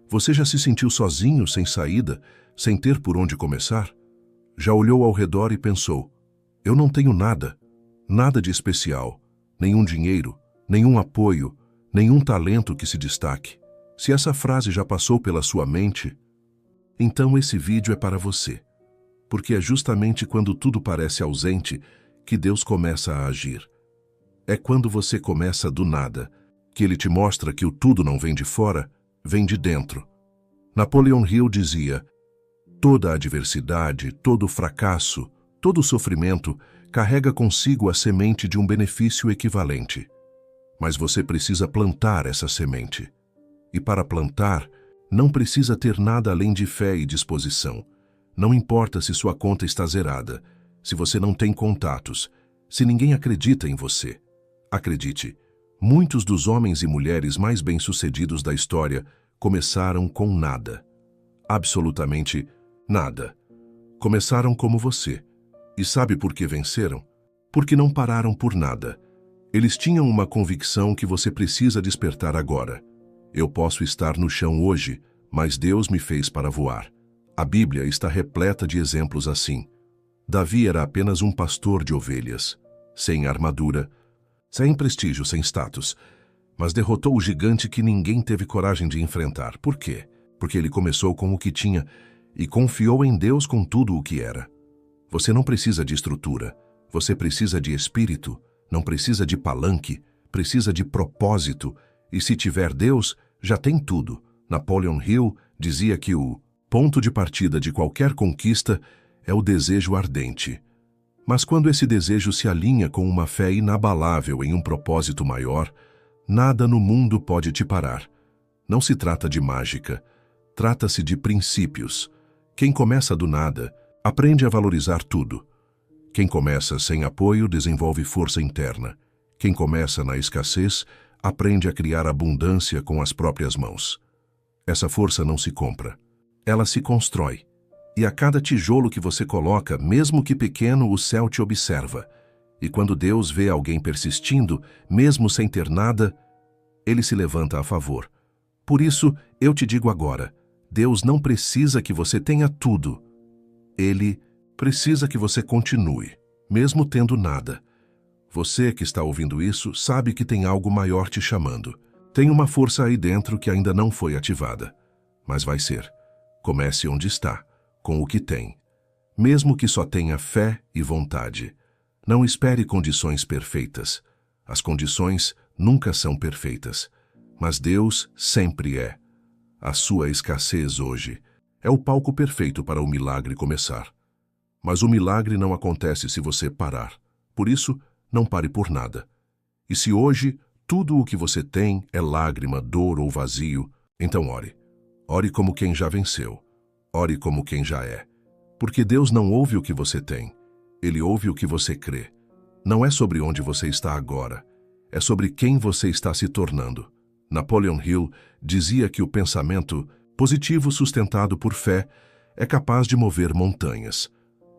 Você já se sentiu sozinho, sem saída, sem ter por onde começar? Já olhou ao redor e pensou: eu não tenho nada, nada de especial, nenhum dinheiro, nenhum apoio, nenhum talento que se destaque. Se essa frase já passou pela sua mente, então esse vídeo é para você. Porque é justamente quando tudo parece ausente que Deus começa a agir. É quando você começa do nada que Ele te mostra que o tudo não vem de fora, vem de dentro. Napoleon Hill dizia: toda adversidade, todo fracasso, todo sofrimento carrega consigo a semente de um benefício equivalente. Mas você precisa plantar essa semente. E para plantar, não precisa ter nada além de fé e disposição. Não importa se sua conta está zerada, se você não tem contatos, se ninguém acredita em você. Acredite, muitos dos homens e mulheres mais bem-sucedidos da história começaram com nada. Absolutamente nada. Começaram como você. E sabe por que venceram? Porque não pararam por nada. Eles tinham uma convicção que você precisa despertar agora. Eu posso estar no chão hoje, mas Deus me fez para voar. A Bíblia está repleta de exemplos assim. Davi era apenas um pastor de ovelhas, sem armadura, sem prestígio, sem status, mas derrotou o gigante que ninguém teve coragem de enfrentar. Por quê? Porque ele começou com o que tinha e confiou em Deus com tudo o que era. Você não precisa de estrutura, você precisa de espírito, não precisa de palanque, precisa de propósito, e se tiver Deus, já tem tudo. Napoleon Hill dizia que o ponto de partida de qualquer conquista é o desejo ardente. Mas quando esse desejo se alinha com uma fé inabalável em um propósito maior, nada no mundo pode te parar. Não se trata de mágica, trata-se de princípios. Quem começa do nada, aprende a valorizar tudo. Quem começa sem apoio, desenvolve força interna. Quem começa na escassez, aprende a criar abundância com as próprias mãos. Essa força não se compra. Ela se constrói. E a cada tijolo que você coloca, mesmo que pequeno, o céu te observa. E quando Deus vê alguém persistindo, mesmo sem ter nada, Ele se levanta a favor. Por isso, eu te digo agora, Deus não precisa que você tenha tudo. Ele precisa que você continue, mesmo tendo nada. Você que está ouvindo isso sabe que tem algo maior te chamando. Tem uma força aí dentro que ainda não foi ativada. Mas vai ser. Comece onde está, com o que tem. Mesmo que só tenha fé e vontade. Não espere condições perfeitas. As condições nunca são perfeitas. Mas Deus sempre é. A sua escassez hoje é o palco perfeito para o milagre começar. Mas o milagre não acontece se você parar. Por isso, não pare por nada. E se hoje tudo o que você tem é lágrima, dor ou vazio, então ore. Ore como quem já venceu. Ore como quem já é. Porque Deus não ouve o que você tem. Ele ouve o que você crê. Não é sobre onde você está agora. É sobre quem você está se tornando. Napoleon Hill dizia que o pensamento positivo sustentado por fé é capaz de mover montanhas.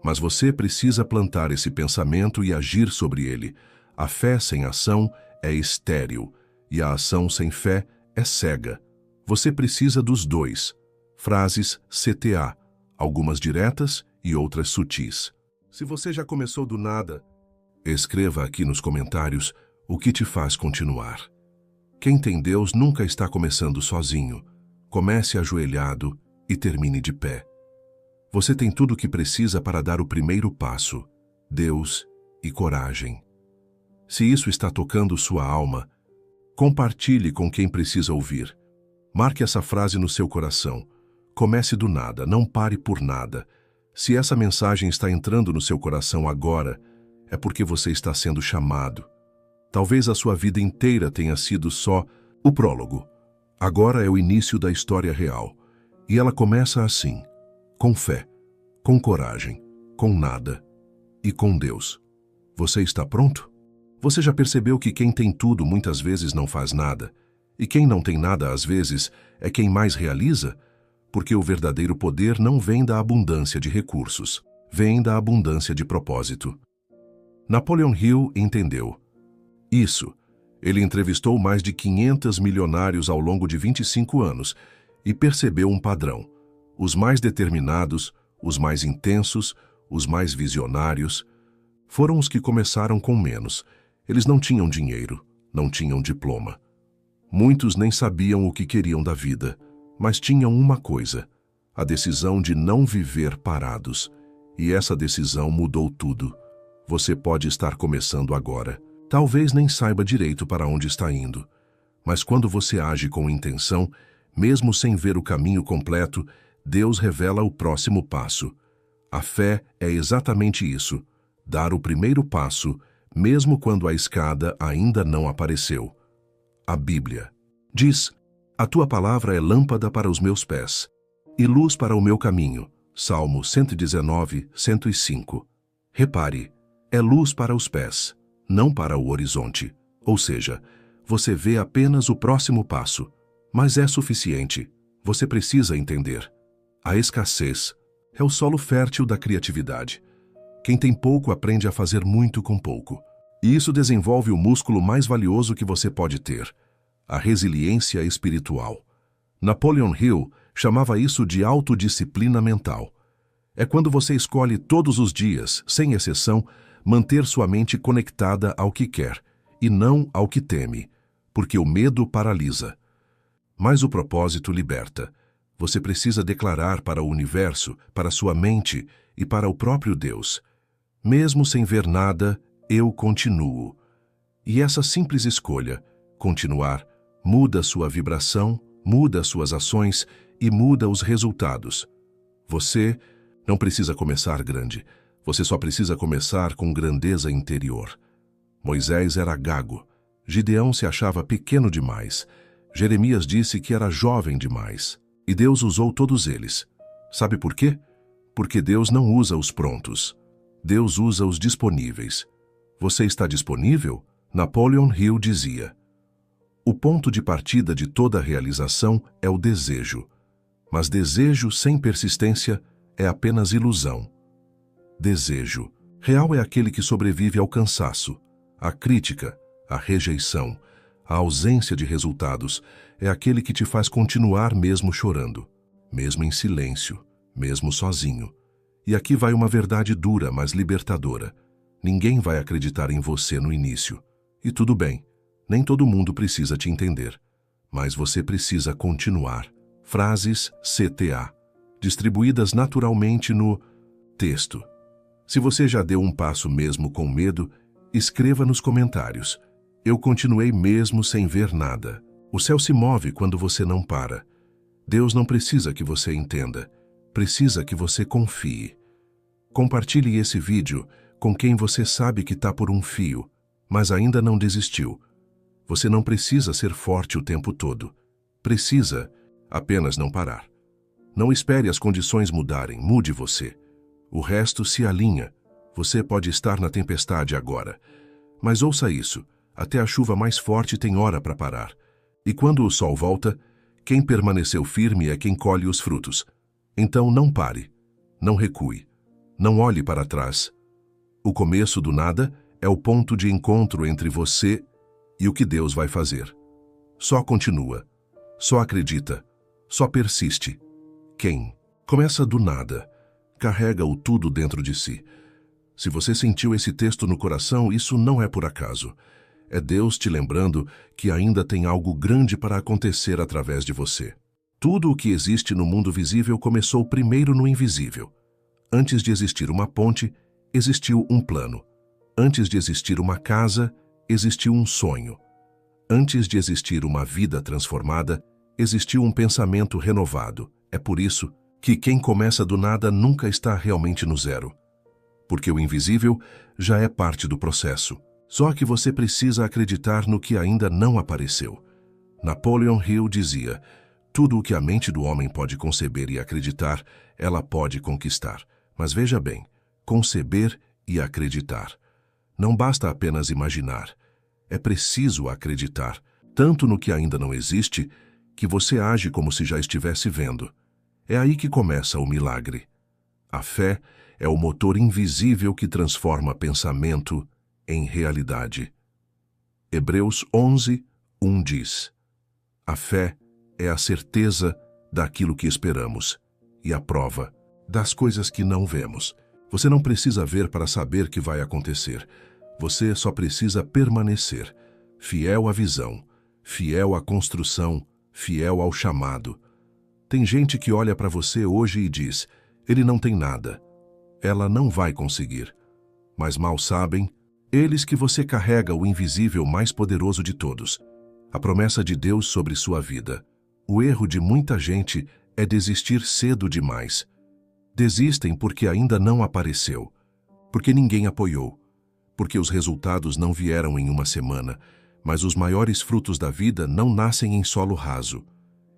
Mas você precisa plantar esse pensamento e agir sobre ele. A fé sem ação é estéril e a ação sem fé é cega. Você precisa dos dois. Frases CTA, algumas diretas e outras sutis. Se você já começou do nada, escreva aqui nos comentários o que te faz continuar. Quem tem Deus nunca está começando sozinho. Comece ajoelhado e termine de pé. Você tem tudo o que precisa para dar o primeiro passo: Deus e coragem. Se isso está tocando sua alma, compartilhe com quem precisa ouvir. Marque essa frase no seu coração. Comece do nada, não pare por nada. Se essa mensagem está entrando no seu coração agora, é porque você está sendo chamado. Talvez a sua vida inteira tenha sido só o prólogo. Agora é o início da história real. E ela começa assim, com fé, com coragem, com nada e com Deus. Você está pronto? Você já percebeu que quem tem tudo muitas vezes não faz nada? E quem não tem nada às vezes é quem mais realiza? Porque o verdadeiro poder não vem da abundância de recursos, vem da abundância de propósito. Napoleon Hill entendeu isso. Ele entrevistou mais de 500 milionários ao longo de 25 anos e percebeu um padrão. Os mais determinados, os mais intensos, os mais visionários, foram os que começaram com menos. Eles não tinham dinheiro, não tinham diploma. Muitos nem sabiam o que queriam da vida, mas tinham uma coisa: a decisão de não viver parados. E essa decisão mudou tudo. Você pode estar começando agora. Talvez nem saiba direito para onde está indo. Mas quando você age com intenção, mesmo sem ver o caminho completo, Deus revela o próximo passo. A fé é exatamente isso: dar o primeiro passo, mesmo quando a escada ainda não apareceu. A Bíblia diz: a tua palavra é lâmpada para os meus pés e luz para o meu caminho. Salmo 119, 105. Repare, é luz para os pés, não para o horizonte. Ou seja, você vê apenas o próximo passo, mas é suficiente. Você precisa entender. A escassez é o solo fértil da criatividade. Quem tem pouco aprende a fazer muito com pouco. E isso desenvolve o músculo mais valioso que você pode ter: a resiliência espiritual. Napoleon Hill chamava isso de autodisciplina mental. É quando você escolhe todos os dias, sem exceção, manter sua mente conectada ao que quer e não ao que teme, porque o medo paralisa. Mas o propósito liberta. Você precisa declarar para o universo, para sua mente e para o próprio Deus: mesmo sem ver nada, eu continuo. E essa simples escolha, continuar, muda sua vibração, muda suas ações e muda os resultados. Você não precisa começar grande. Você só precisa começar com grandeza interior. Moisés era gago. Gideão se achava pequeno demais. Jeremias disse que era jovem demais. E Deus usou todos eles. Sabe por quê? Porque Deus não usa os prontos. Deus usa os disponíveis. Você está disponível? Napoleon Hill dizia: o ponto de partida de toda realização é o desejo. Mas desejo sem persistência é apenas ilusão. Desejo real é aquele que sobrevive ao cansaço, à crítica, à rejeição, à ausência de resultados. É aquele que te faz continuar mesmo chorando, mesmo em silêncio, mesmo sozinho. E aqui vai uma verdade dura, mas libertadora. Ninguém vai acreditar em você no início. E tudo bem, nem todo mundo precisa te entender. Mas você precisa continuar. Frases CTA, distribuídas naturalmente no texto. Se você já deu um passo mesmo com medo, escreva nos comentários: eu continuei mesmo sem ver nada. O céu se move quando você não para. Deus não precisa que você entenda, precisa que você confie. Compartilhe esse vídeo com quem você sabe que está por um fio, mas ainda não desistiu. Você não precisa ser forte o tempo todo. Precisa apenas não parar. Não espere as condições mudarem, mude você. O resto se alinha. Você pode estar na tempestade agora. Mas ouça isso: até a chuva mais forte tem hora para parar. E quando o sol volta, quem permaneceu firme é quem colhe os frutos. Então não pare, não recue, não olhe para trás. O começo do nada é o ponto de encontro entre você e o que Deus vai fazer. Só continua, só acredita, só persiste. Quem começa do nada, carrega o tudo dentro de si. Se você sentiu esse texto no coração, isso não é por acaso. É Deus te lembrando que ainda tem algo grande para acontecer através de você. Tudo o que existe no mundo visível começou primeiro no invisível. Antes de existir uma ponte, existiu um plano. Antes de existir uma casa, existiu um sonho. Antes de existir uma vida transformada, existiu um pensamento renovado. É por isso que quem começa do nada nunca está realmente no zero. Porque o invisível já é parte do processo. Só que você precisa acreditar no que ainda não apareceu. Napoleon Hill dizia: tudo o que a mente do homem pode conceber e acreditar, ela pode conquistar. Mas veja bem, conceber e acreditar. Não basta apenas imaginar. É preciso acreditar, tanto no que ainda não existe, que você age como se já estivesse vendo. É aí que começa o milagre. A fé é o motor invisível que transforma pensamento em realidade. Hebreus 11, 1 diz: a fé é a certeza daquilo que esperamos e a prova das coisas que não vemos. Você não precisa ver para saber que vai acontecer. Você só precisa permanecer, fiel à visão, fiel à construção, fiel ao chamado. Tem gente que olha para você hoje e diz, ele não tem nada. Ela não vai conseguir. Mas mal sabem, eles que você carrega o invisível mais poderoso de todos, a promessa de Deus sobre sua vida. O erro de muita gente é desistir cedo demais. Desistem porque ainda não apareceu, porque ninguém apoiou, porque os resultados não vieram em uma semana, mas os maiores frutos da vida não nascem em solo raso.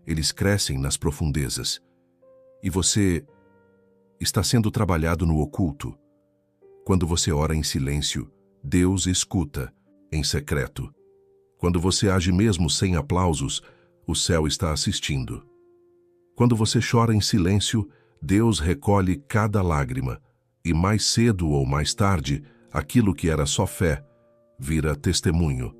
Eles crescem nas profundezas. E você está sendo trabalhado no oculto. Quando você ora em silêncio, Deus escuta, em secreto. Quando você age mesmo sem aplausos, o céu está assistindo. Quando você chora em silêncio, Deus recolhe cada lágrima, e mais cedo ou mais tarde, aquilo que era só fé, vira testemunho.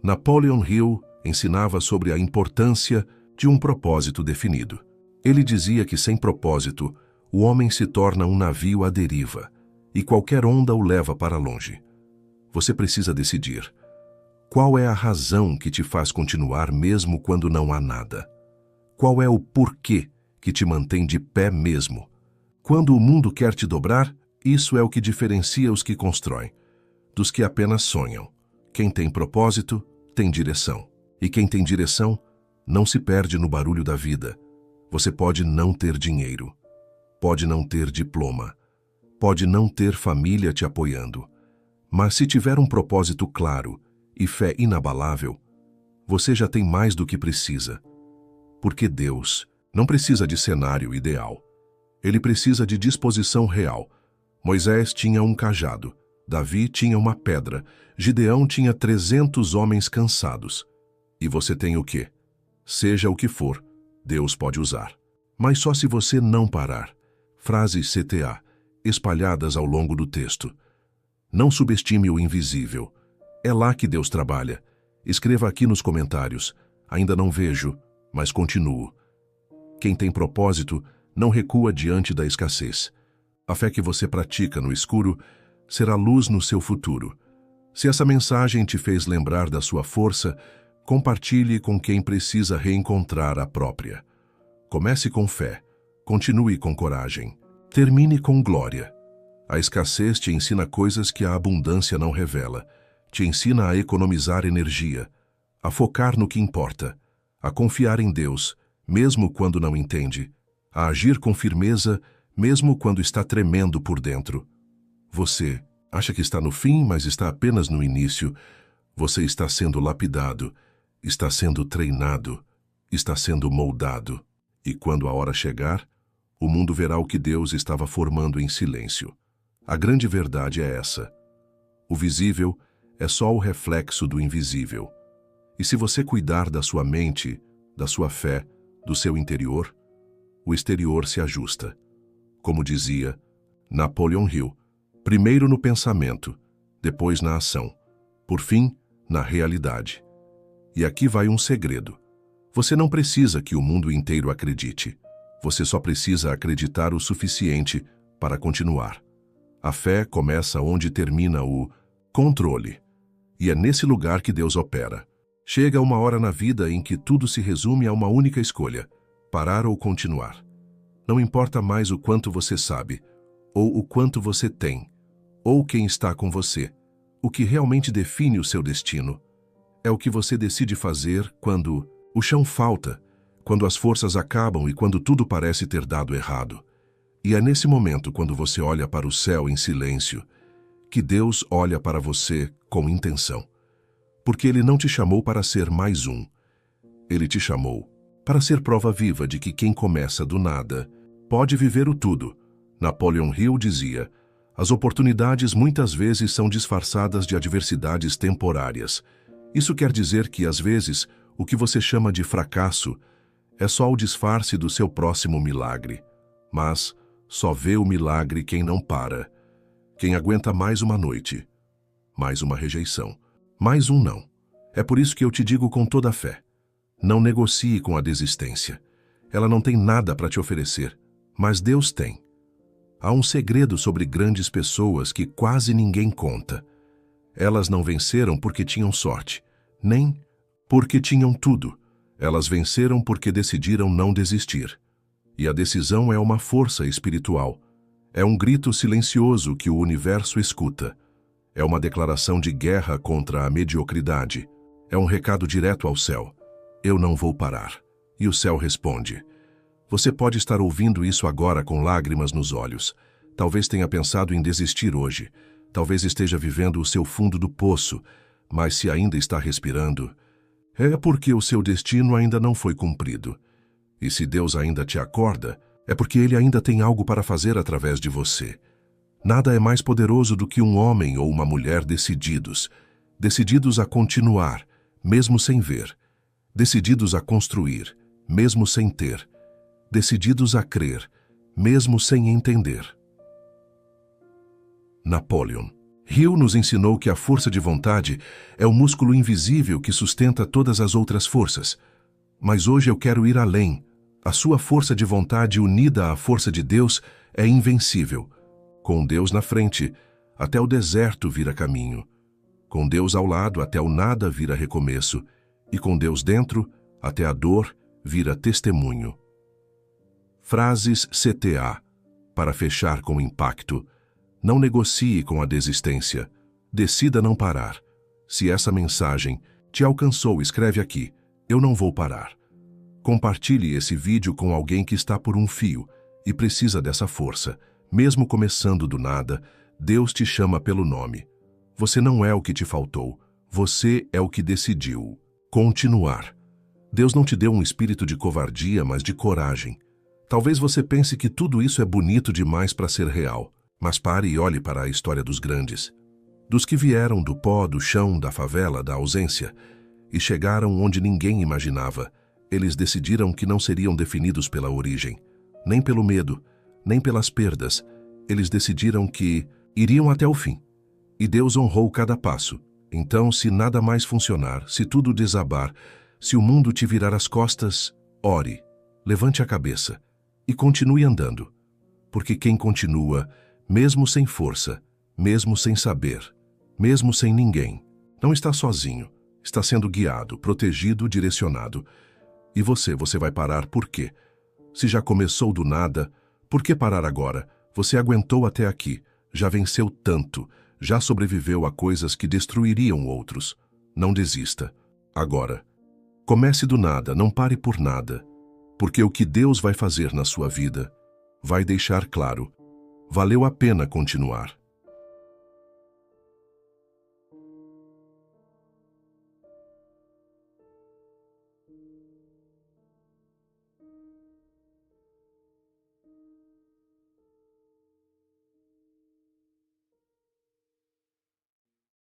Napoleon Hill ensinava sobre a importância de um propósito definido. Ele dizia que sem propósito, o homem se torna um navio à deriva, e qualquer onda o leva para longe. Você precisa decidir. Qual é a razão que te faz continuar mesmo quando não há nada? Qual é o porquê que te mantém de pé mesmo? Quando o mundo quer te dobrar, isso é o que diferencia os que constroem dos que apenas sonham. Quem tem propósito, tem direção. E quem tem direção, não se perde no barulho da vida. Você pode não ter dinheiro, pode não ter diploma, pode não ter família te apoiando, mas se tiver um propósito claro e fé inabalável, você já tem mais do que precisa. Porque Deus não precisa de cenário ideal. Ele precisa de disposição real. Moisés tinha um cajado, Davi tinha uma pedra, Gideão tinha 300 homens cansados. E você tem o quê? Seja o que for, Deus pode usar. Mas só se você não parar. Frases CTA, espalhadas ao longo do texto. Não subestime o invisível. É lá que Deus trabalha. Escreva aqui nos comentários. Ainda não vejo, mas continuo. Quem tem propósito não recua diante da escassez. A fé que você pratica no escuro será luz no seu futuro. Se essa mensagem te fez lembrar da sua força, compartilhe com quem precisa reencontrar a própria. Comece com fé, continue com coragem, termine com glória. A escassez te ensina coisas que a abundância não revela. Te ensina a economizar energia, a focar no que importa, a confiar em Deus, mesmo quando não entende, a agir com firmeza, mesmo quando está tremendo por dentro. Você acha que está no fim, mas está apenas no início. Você está sendo lapidado, está sendo treinado, está sendo moldado. E quando a hora chegar, o mundo verá o que Deus estava formando em silêncio. A grande verdade é essa. O visível é só o reflexo do invisível. E se você cuidar da sua mente, da sua fé, do seu interior, o exterior se ajusta. Como dizia Napoleon Hill, primeiro no pensamento, depois na ação, por fim, na realidade. E aqui vai um segredo. Você não precisa que o mundo inteiro acredite. Você só precisa acreditar o suficiente para continuar. A fé começa onde termina o controle. E é nesse lugar que Deus opera. Chega uma hora na vida em que tudo se resume a uma única escolha: parar ou continuar. Não importa mais o quanto você sabe, ou o quanto você tem, ou quem está com você. O que realmente define o seu destino é o que você decide fazer quando o chão falta, quando as forças acabam e quando tudo parece ter dado errado. E é nesse momento, quando você olha para o céu em silêncio, que Deus olha para você com intenção. Porque Ele não te chamou para ser mais um. Ele te chamou para ser prova viva de que quem começa do nada pode viver o tudo. Napoleon Hill dizia: as oportunidades muitas vezes são disfarçadas de adversidades temporárias. Isso quer dizer que, às vezes, o que você chama de fracasso é só o disfarce do seu próximo milagre. Mas só vê o milagre quem não para. Quem aguenta mais uma noite, mais uma rejeição, mais um não. É por isso que eu te digo com toda a fé: não negocie com a desistência. Ela não tem nada para te oferecer, mas Deus tem. Há um segredo sobre grandes pessoas que quase ninguém conta. Elas não venceram porque tinham sorte, nem porque tinham tudo. Elas venceram porque decidiram não desistir. E a decisão é uma força espiritual. É um grito silencioso que o universo escuta. É uma declaração de guerra contra a mediocridade. É um recado direto ao céu. Eu não vou parar. E o céu responde. Você pode estar ouvindo isso agora com lágrimas nos olhos. Talvez tenha pensado em desistir hoje. Talvez esteja vivendo o seu fundo do poço. Mas se ainda está respirando, é porque o seu destino ainda não foi cumprido. E se Deus ainda te acorda, é porque Ele ainda tem algo para fazer através de você. Nada é mais poderoso do que um homem ou uma mulher decididos a continuar, mesmo sem ver, decididos a construir, mesmo sem ter, decididos a crer, mesmo sem entender. Napoleon Hill nos ensinou que a força de vontade é o músculo invisível que sustenta todas as outras forças. Mas hoje eu quero ir além. A sua força de vontade unida à força de Deus é invencível. Com Deus na frente, até o deserto vira caminho. Com Deus ao lado, até o nada vira recomeço. E com Deus dentro, até a dor vira testemunho. Frases CTA. Para fechar com impacto. Não negocie com a desistência. Decida não parar. Se essa mensagem te alcançou, escreve aqui. Eu não vou parar. Compartilhe esse vídeo com alguém que está por um fio e precisa dessa força. Mesmo começando do nada, Deus te chama pelo nome. Você não é o que te faltou. Você é o que decidiu continuar. Deus não te deu um espírito de covardia, mas de coragem. Talvez você pense que tudo isso é bonito demais para ser real. Mas pare e olhe para a história dos grandes. Dos que vieram do pó, do chão, da favela, da ausência, e chegaram onde ninguém imaginava. Eles decidiram que não seriam definidos pela origem, nem pelo medo, nem pelas perdas. Eles decidiram que iriam até o fim. E Deus honrou cada passo. Então, se nada mais funcionar, se tudo desabar, se o mundo te virar as costas, ore, levante a cabeça e continue andando. Porque quem continua, mesmo sem força, mesmo sem saber, mesmo sem ninguém, não está sozinho, está sendo guiado, protegido, direcionado. E você vai parar por quê? Se já começou do nada, por que parar agora? Você aguentou até aqui, já venceu tanto, já sobreviveu a coisas que destruiriam outros. Não desista. Agora, comece do nada, não pare por nada, porque o que Deus vai fazer na sua vida vai deixar claro. Valeu a pena continuar.